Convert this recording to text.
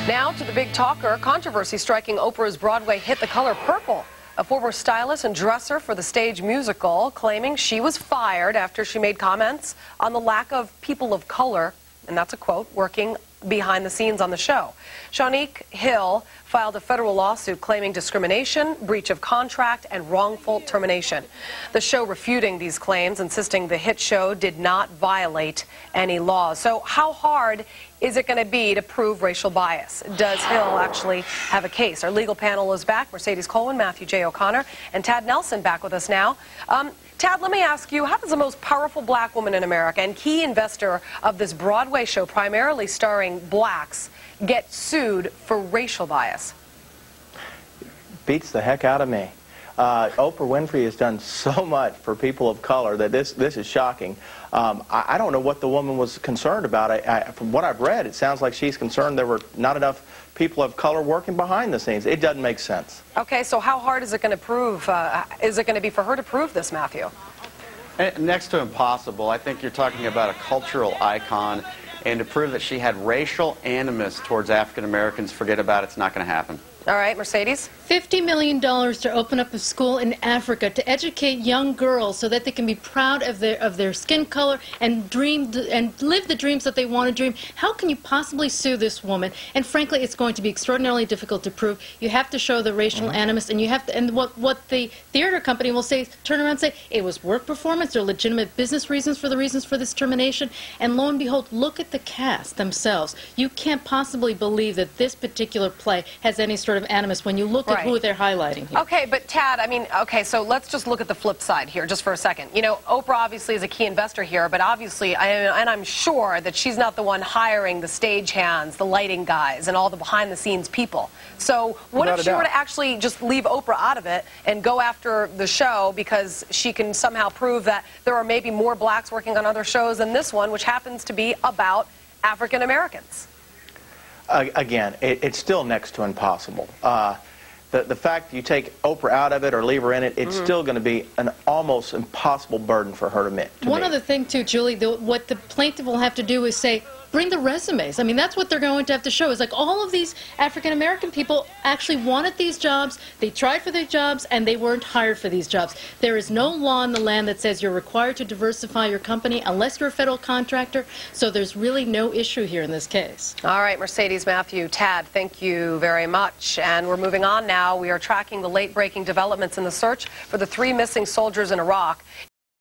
Now to the big talker, controversy striking Oprah's Broadway hit The Color Purple. A former stylist and dresser for the stage musical claiming she was fired after she made comments on the lack of people of color, and that's a quote, working behind the scenes on the show. Shanique Hill filed a federal lawsuit claiming discrimination, breach of contract, and wrongful termination. The show refuting these claims, insisting the hit show did not violate any laws. So how hard is it going to be to prove racial bias? Does Hill actually have a case? Our legal panel is back. Mercedes Coleman, Matthew J. O'Connor, and Tad Nelson back with us now. Tad, let me ask you, how does the most powerful black woman in America and key investor of this Broadway show, primarily starring blacks, get sued for racial bias? Beats the heck out of me. Oprah Winfrey has done so much for people of color that this is shocking. I don't know what the woman was concerned about. From what I've read, it sounds like she's concerned there were not enough people of color working behind the scenes. It doesn't make sense. Okay, so how hard is it going to prove? Is it going to be for her to prove this, Matthew? Next to impossible. I think you're talking about a cultural icon, and to prove that she had racial animus towards African Americans, forget about it, it's not going to happen. All right, Mercedes? $50 million to open up a school in Africa to educate young girls so that they can be proud of their skin color and dream and live the dreams that they want to dream. How can you possibly sue this woman? And frankly, it's going to be extraordinarily difficult to prove. You have to show the racial animus, and you have to. And what the theater company will say, turn around and say, it was work performance. There are legitimate business reasons for this termination. And lo and behold, look at the cast themselves. You can't possibly believe that this particular play has any sort of animus when you look at who they're highlighting here. Okay, but Tad, I mean, okay, so let's just look at the flip side here just for a second. You know, Oprah obviously is a key investor here, but obviously, and I'm sure that she's not the one hiring the stagehands, the lighting guys, and all the behind-the-scenes people. So what if she were to actually just leave Oprah out of it and go after the show because she can somehow prove that there are maybe more blacks working on other shows than this one, which happens to be about African Americans? Again, it's still next to impossible. The fact that you take Oprah out of it or leave her in it, it's still going to be an almost impossible burden for her to meet. One other thing, too, Julie, what the plaintiff will have to do is say, bring the resumes. I mean, that's what they're going to have to show. It's like all of these African-American people actually wanted these jobs, they tried for their jobs, and they weren't hired for these jobs. There is no law in the land that says you're required to diversify your company unless you're a federal contractor, so there's really no issue here in this case. All right, Mercedes, Matthew, Tad, thank you very much. And we're moving on now. We are tracking the late-breaking developments in the search for the 3 missing soldiers in Iraq.